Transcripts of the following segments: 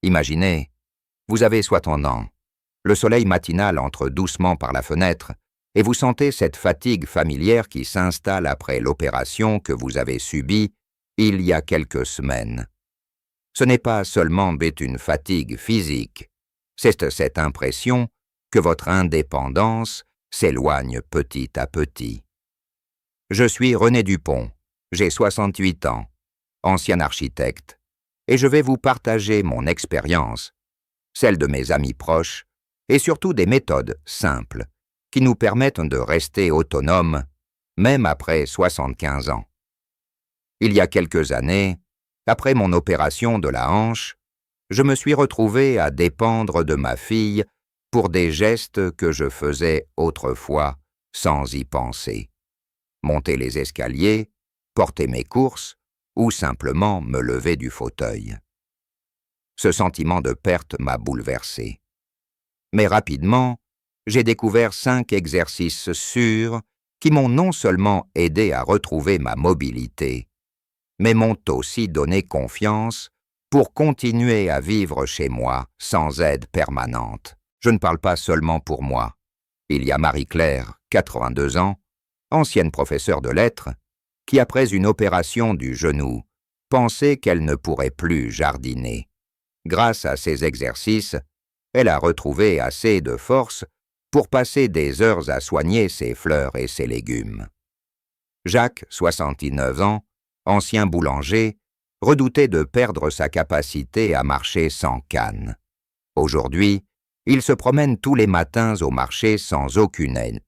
Imaginez, vous avez 60 ans. Le soleil matinal entre doucement par la fenêtre et vous sentez cette fatigue familière qui s'installe après l'opération que vous avez subie il y a quelques semaines. Ce n'est pas seulement une fatigue physique, c'est cette impression que votre indépendance s'éloigne petit à petit. Je suis René Dupont, j'ai 68 ans, ancien architecte, et je vais vous partager mon expérience, celle de mes amis proches, et surtout des méthodes simples qui nous permettent de rester autonomes, même après 75 ans. Il y a quelques années, après mon opération de la hanche, je me suis retrouvé à dépendre de ma fille pour des gestes que je faisais autrefois sans y penser. Monter les escaliers, porter mes courses ou simplement me lever du fauteuil. Ce sentiment de perte m'a bouleversé. Mais rapidement, j'ai découvert 5 exercices sûrs qui m'ont non seulement aidé à retrouver ma mobilité, mais m'ont aussi donné confiance pour continuer à vivre chez moi sans aide permanente. Je ne parle pas seulement pour moi. Il y a Marie-Claire, 82 ans, ancienne professeure de lettres, qui après une opération du genou, pensait qu'elle ne pourrait plus jardiner. Grâce à ces exercices, elle a retrouvé assez de force pour passer des heures à soigner ses fleurs et ses légumes. Jacques, 69 ans, ancien boulanger, redoutait de perdre sa capacité à marcher sans canne. Aujourd'hui, il se promène tous les matins au marché sans aucune aide.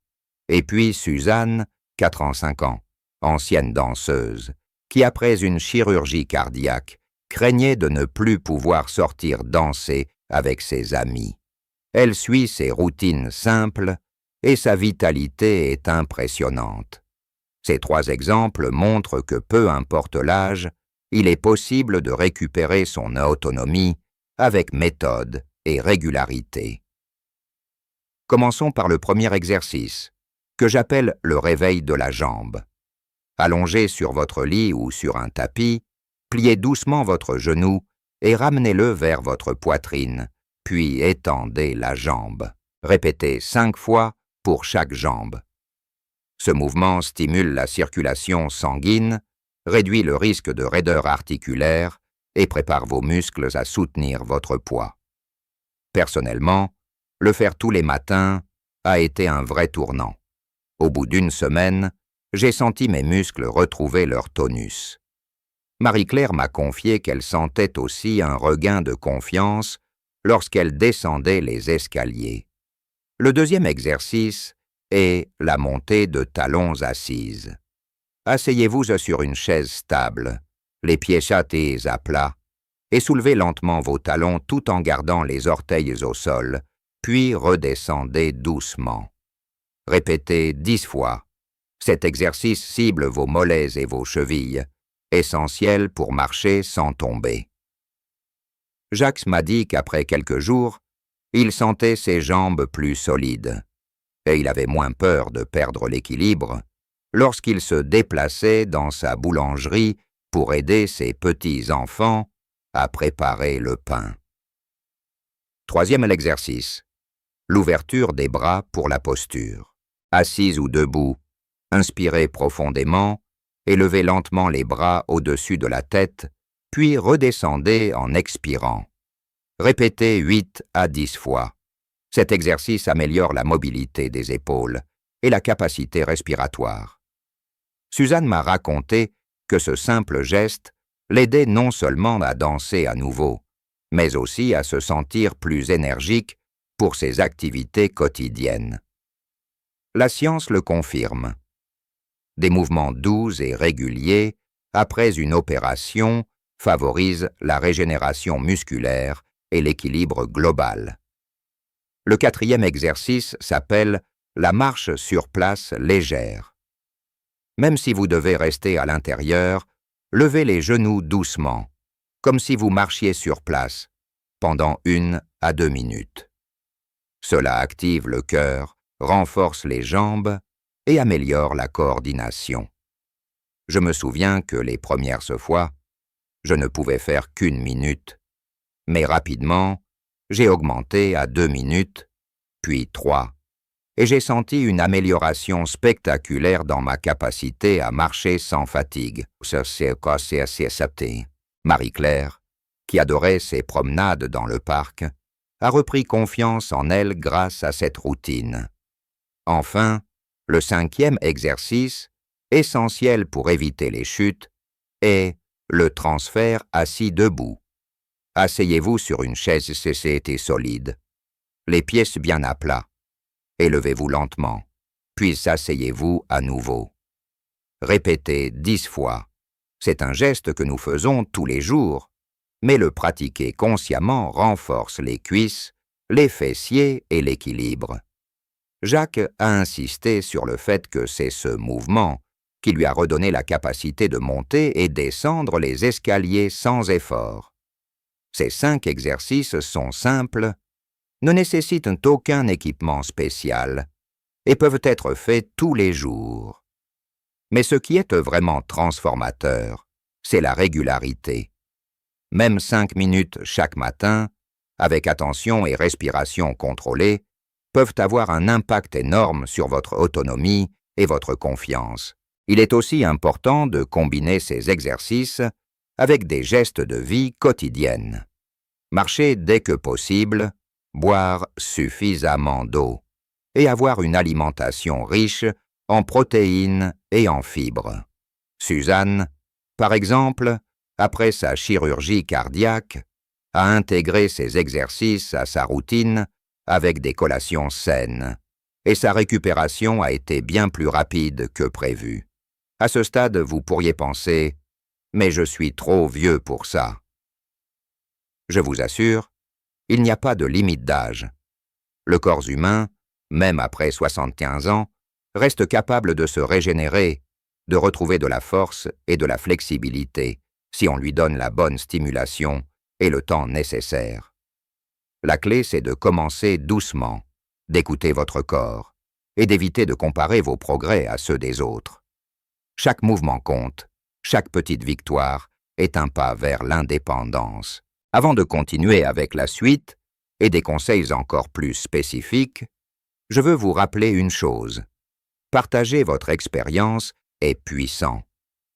Et puis Suzanne, 85 ans, ancienne danseuse, qui après une chirurgie cardiaque, craignait de ne plus pouvoir sortir danser avec ses amis. Elle suit ses routines simples et sa vitalité est impressionnante. Ces 3 exemples montrent que peu importe l'âge, il est possible de récupérer son autonomie avec méthode et régularité. Commençons par le premier exercice, que j'appelle le réveil de la jambe. Allongé sur votre lit ou sur un tapis, pliez doucement votre genou et ramenez-le vers votre poitrine, puis étendez la jambe. Répétez 5 fois pour chaque jambe. Ce mouvement stimule la circulation sanguine, réduit le risque de raideur articulaire et prépare vos muscles à soutenir votre poids. Personnellement, le faire tous les matins a été un vrai tournant. Au bout d'1 semaine, j'ai senti mes muscles retrouver leur tonus. Marie-Claire m'a confié qu'elle sentait aussi un regain de confiance lorsqu'elle descendait les escaliers. Le deuxième exercice est la montée de talons assises. Asseyez-vous sur une chaise stable, les pieds châtés à plat, et soulevez lentement vos talons tout en gardant les orteils au sol, puis redescendez doucement. Répétez 10 fois. Cet exercice cible vos mollets et vos chevilles, essentiel pour marcher sans tomber. Jacques m'a dit qu'après quelques jours, il sentait ses jambes plus solides, et il avait moins peur de perdre l'équilibre lorsqu'il se déplaçait dans sa boulangerie pour aider ses petits-enfants à préparer le pain. Troisième exercice, l'ouverture des bras pour la posture. Assise ou debout, inspirez profondément et levez lentement les bras au-dessus de la tête, puis redescendez en expirant. Répétez 8 à 10 fois. Cet exercice améliore la mobilité des épaules et la capacité respiratoire. Suzanne m'a raconté que ce simple geste l'aidait non seulement à danser à nouveau, mais aussi à se sentir plus énergique pour ses activités quotidiennes. La science le confirme. Des mouvements doux et réguliers après une opération favorisent la régénération musculaire et l'équilibre global. Le quatrième exercice s'appelle la marche sur place légère. Même si vous devez rester à l'intérieur, levez les genoux doucement, comme si vous marchiez sur place, pendant 1 à 2 minutes. Cela active le cœur, renforce les jambes et améliore la coordination. Je me souviens que les premières fois, je ne pouvais faire qu'1 minute, Mais rapidement, j'ai augmenté à 2 minutes, puis 3, et j'ai senti une amélioration spectaculaire dans ma capacité à marcher sans fatigue. Marie-Claire, qui adorait ses promenades dans le parc, a repris confiance en elle grâce à cette routine. Enfin, le 5e exercice, essentiel pour éviter les chutes, est le transfert assis debout. Asseyez-vous sur une chaise CCT solide, les pieds bien à plat. Élevez-vous lentement, puis asseyez-vous à nouveau. Répétez 10 fois. C'est un geste que nous faisons tous les jours, mais le pratiquer consciemment renforce les cuisses, les fessiers et l'équilibre. Jacques a insisté sur le fait que c'est ce mouvement qui lui a redonné la capacité de monter et descendre les escaliers sans effort. Ces 5 exercices sont simples, ne nécessitent aucun équipement spécial et peuvent être faits tous les jours. Mais ce qui est vraiment transformateur, c'est la régularité. Même 5 minutes chaque matin, avec attention et respiration contrôlée, peuvent avoir un impact énorme sur votre autonomie et votre confiance. Il est aussi important de combiner ces exercices avec des gestes de vie quotidienne. Marcher dès que possible, boire suffisamment d'eau et avoir une alimentation riche en protéines et en fibres. Suzanne, par exemple, après sa chirurgie cardiaque, a intégré ces exercices à sa routine avec des collations saines, et sa récupération a été bien plus rapide que prévu. À ce stade, vous pourriez penser « mais je suis trop vieux pour ça ». Je vous assure, il n'y a pas de limite d'âge. Le corps humain, même après 75 ans, reste capable de se régénérer, de retrouver de la force et de la flexibilité si on lui donne la bonne stimulation et le temps nécessaire. La clé, c'est de commencer doucement, d'écouter votre corps et d'éviter de comparer vos progrès à ceux des autres. Chaque mouvement compte, chaque petite victoire est un pas vers l'indépendance. Avant de continuer avec la suite et des conseils encore plus spécifiques, je veux vous rappeler une chose. Partager votre expérience est puissant.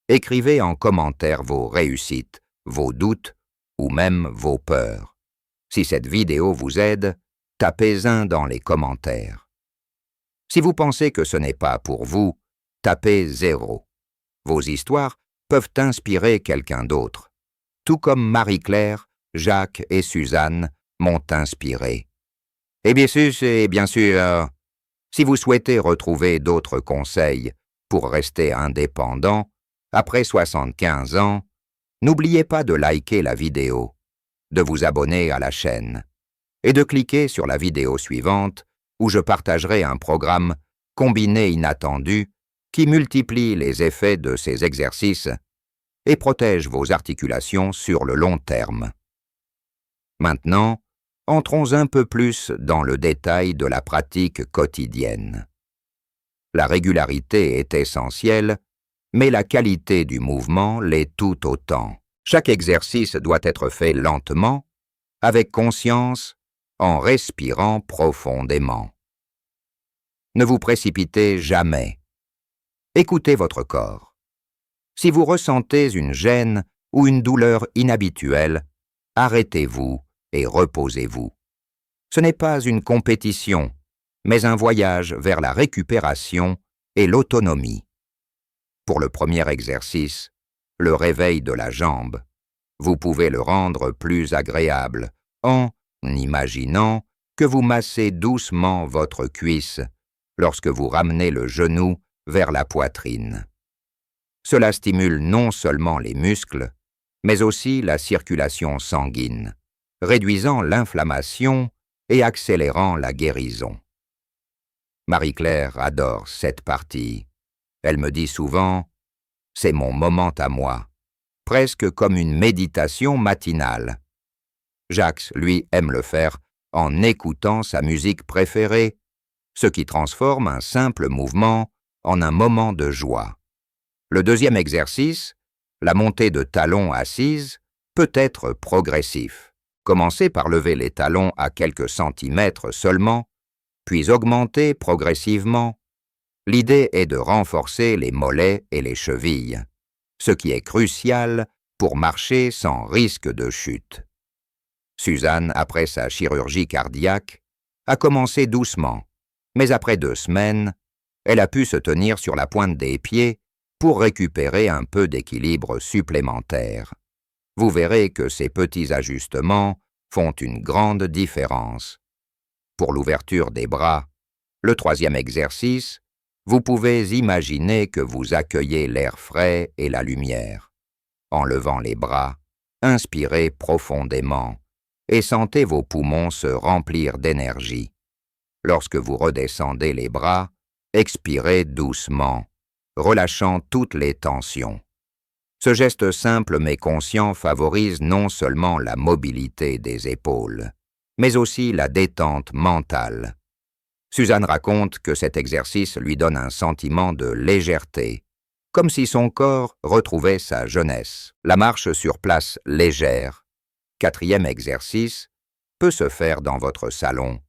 Écrivez en commentaire vos réussites, vos doutes ou même vos peurs. Si cette vidéo vous aide, tapez 1 dans les commentaires. Si vous pensez que ce n'est pas pour vous, tapez 0. Vos histoires peuvent inspirer quelqu'un d'autre, tout comme Marie-Claire, Jacques et Suzanne m'ont inspiré. Et bien sûr, si vous souhaitez retrouver d'autres conseils pour rester indépendant après 75 ans, n'oubliez pas de liker la vidéo, de vous abonner à la chaîne et de cliquer sur la vidéo suivante où je partagerai un programme combiné inattendu qui multiplie les effets de ces exercices et protège vos articulations sur le long terme. Maintenant, entrons un peu plus dans le détail de la pratique quotidienne. La régularité est essentielle, mais la qualité du mouvement l'est tout autant. Chaque exercice doit être fait lentement, avec conscience, en respirant profondément. Ne vous précipitez jamais. Écoutez votre corps. Si vous ressentez une gêne ou une douleur inhabituelle, arrêtez-vous et reposez-vous. Ce n'est pas une compétition, mais un voyage vers la récupération et l'autonomie. Pour le premier exercice, le réveil de la jambe, vous pouvez le rendre plus agréable en imaginant que vous massez doucement votre cuisse lorsque vous ramenez le genou vers la poitrine. Cela stimule non seulement les muscles, mais aussi la circulation sanguine, réduisant l'inflammation et accélérant la guérison. Marie-Claire adore cette partie. Elle me dit souvent « c'est mon moment à moi », presque comme une méditation matinale. Jacques, lui, aime le faire en écoutant sa musique préférée, ce qui transforme un simple mouvement en un moment de joie. Le deuxième exercice, la montée de talons assise, peut être progressif. Commencez par lever les talons à quelques centimètres seulement, puis augmentez progressivement. L'idée est de renforcer les mollets et les chevilles, ce qui est crucial pour marcher sans risque de chute. Suzanne, après sa chirurgie cardiaque, a commencé doucement, mais après 2 semaines, elle a pu se tenir sur la pointe des pieds pour récupérer un peu d'équilibre supplémentaire. Vous verrez que ces petits ajustements font une grande différence. Pour l'ouverture des bras, le 3e exercice, vous pouvez imaginer que vous accueillez l'air frais et la lumière. En levant les bras, inspirez profondément et sentez vos poumons se remplir d'énergie. Lorsque vous redescendez les bras, expirez doucement, relâchant toutes les tensions. Ce geste simple mais conscient favorise non seulement la mobilité des épaules, mais aussi la détente mentale. Suzanne raconte que cet exercice lui donne un sentiment de légèreté, comme si son corps retrouvait sa jeunesse. La marche sur place légère, 4e exercice, peut se faire dans votre salon,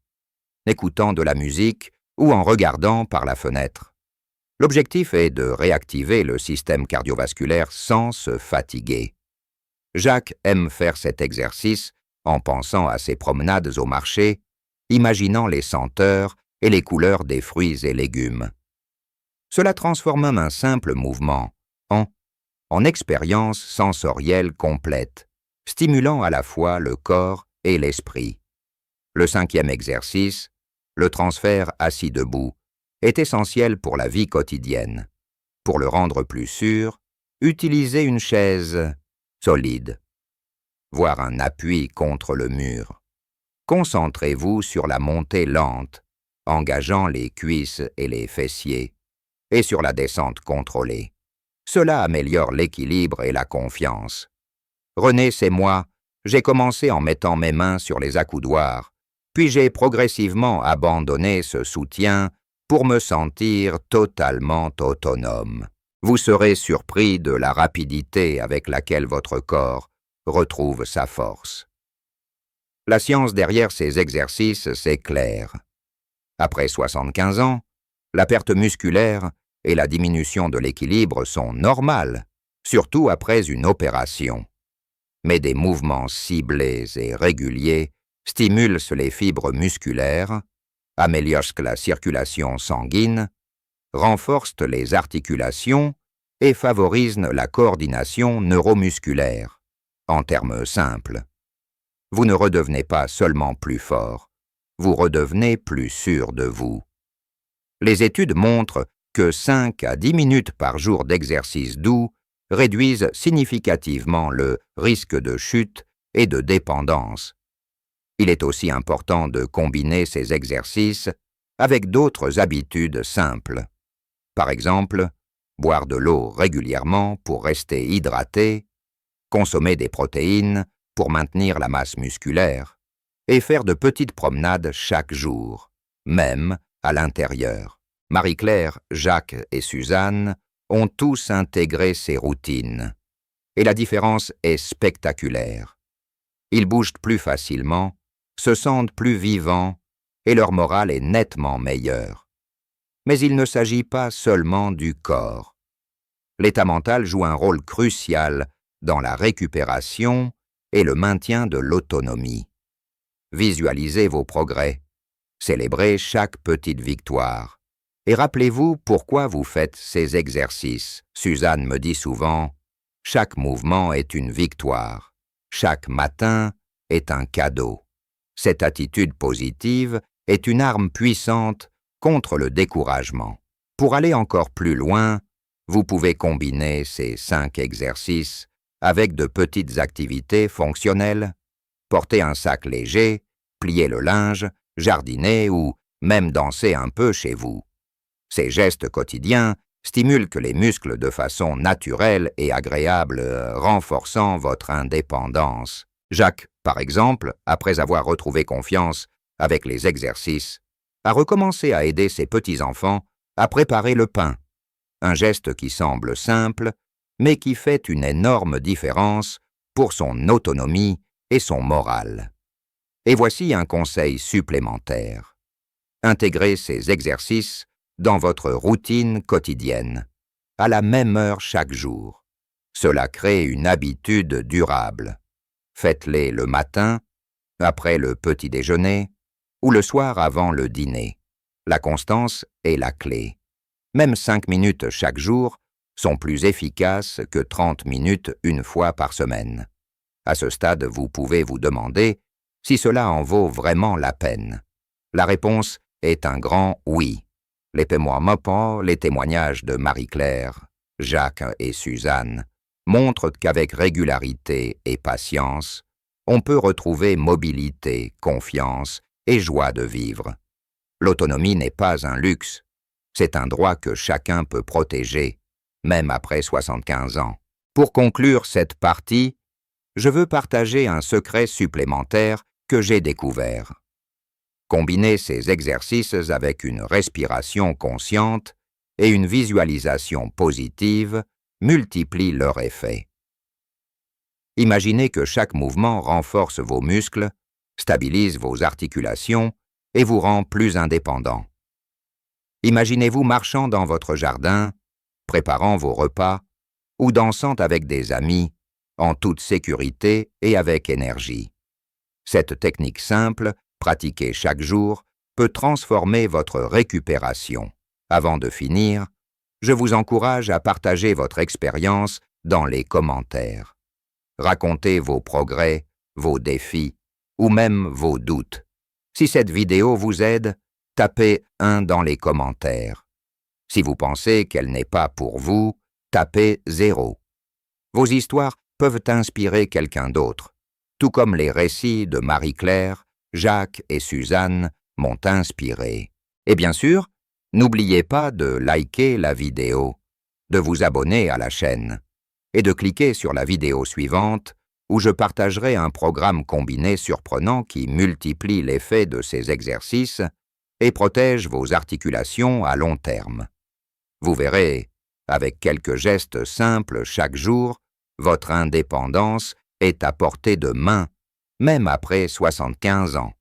écoutant de la musique ou en regardant par la fenêtre. L'objectif est de réactiver le système cardiovasculaire sans se fatiguer. Jacques aime faire cet exercice en pensant à ses promenades au marché, imaginant les senteurs et les couleurs des fruits et légumes. Cela transforme même un simple mouvement en expérience sensorielle complète, stimulant à la fois le corps et l'esprit. Le 5e exercice, le transfert assis debout, est essentiel pour la vie quotidienne. Pour le rendre plus sûr, utilisez une chaise solide, voire un appui contre le mur. Concentrez-vous sur la montée lente, engageant les cuisses et les fessiers, et sur la descente contrôlée. Cela améliore l'équilibre et la confiance. René, c'est moi, j'ai commencé en mettant mes mains sur les accoudoirs, puis j'ai progressivement abandonné ce soutien pour me sentir totalement autonome. Vous serez surpris de la rapidité avec laquelle votre corps retrouve sa force. La science derrière ces exercices, c'est clair. Après 75 ans, la perte musculaire et la diminution de l'équilibre sont normales, surtout après une opération. Mais des mouvements ciblés et réguliers stimulent les fibres musculaires, améliorent la circulation sanguine, renforcent les articulations et favorisent la coordination neuromusculaire. En termes simples, vous ne redevenez pas seulement plus fort, vous redevenez plus sûr de vous. Les études montrent que 5 à 10 minutes par jour d'exercice doux réduisent significativement le risque de chute et de dépendance. Il est aussi important de combiner ces exercices avec d'autres habitudes simples. Par exemple, boire de l'eau régulièrement pour rester hydraté, consommer des protéines pour maintenir la masse musculaire et faire de petites promenades chaque jour, même à l'intérieur. Marie-Claire, Jacques et Suzanne ont tous intégré ces routines, et la différence est spectaculaire. Ils bougent plus facilement, se sentent plus vivants, et leur morale est nettement meilleure. Mais il ne s'agit pas seulement du corps. L'état mental joue un rôle crucial dans la récupération et le maintien de l'autonomie. Visualisez vos progrès, célébrez chaque petite victoire, et rappelez-vous pourquoi vous faites ces exercices. Suzanne me dit souvent, « Chaque mouvement est une victoire, chaque matin est un cadeau. » Cette attitude positive est une arme puissante contre le découragement. Pour aller encore plus loin, vous pouvez combiner ces 5 exercices avec de petites activités fonctionnelles. Porter un sac léger, plier le linge, jardiner ou même danser un peu chez vous. Ces gestes quotidiens stimulent les muscles de façon naturelle et agréable, renforçant votre indépendance. Jacques, par exemple, après avoir retrouvé confiance avec les exercices, a recommencé à aider ses petits-enfants à préparer le pain, un geste qui semble simple, mais qui fait une énorme différence pour son autonomie et son moral. Et voici un conseil supplémentaire. Intégrez ces exercices dans votre routine quotidienne, à la même heure chaque jour. Cela crée une habitude durable. Faites-les le matin, après le petit déjeuner, ou le soir avant le dîner. La constance est la clé. Même 5 minutes chaque jour sont plus efficaces que 30 minutes une fois par semaine. À ce stade, vous pouvez vous demander si cela en vaut vraiment la peine. La réponse est un grand oui. Les témoignages de Marie-Claire, Jacques et Suzanne montrent qu'avec régularité et patience, on peut retrouver mobilité, confiance et joie de vivre. L'autonomie n'est pas un luxe, c'est un droit que chacun peut protéger, même après 75 ans. Pour conclure cette partie, je veux partager un secret supplémentaire que j'ai découvert. Combiner ces exercices avec une respiration consciente et une visualisation positive multiplie leur effet. Imaginez que chaque mouvement renforce vos muscles, stabilise vos articulations et vous rend plus indépendant. Imaginez-vous marchant dans votre jardin, préparant vos repas ou dansant avec des amis, en toute sécurité et avec énergie. Cette technique simple, pratiquée chaque jour, peut transformer votre récupération. Avant de finir, je vous encourage à partager votre expérience dans les commentaires. Racontez vos progrès, vos défis ou même vos doutes. Si cette vidéo vous aide, tapez 1 dans les commentaires. Si vous pensez qu'elle n'est pas pour vous, tapez 0. Vos histoires peuvent inspirer quelqu'un d'autre, tout comme les récits de Marie-Claire, Jacques et Suzanne m'ont inspiré. Et bien sûr, n'oubliez pas de liker la vidéo, de vous abonner à la chaîne et de cliquer sur la vidéo suivante où je partagerai un programme combiné surprenant qui multiplie l'effet de ces exercices et protège vos articulations à long terme. Vous verrez, avec quelques gestes simples chaque jour, votre indépendance est à portée de main, même après 75 ans.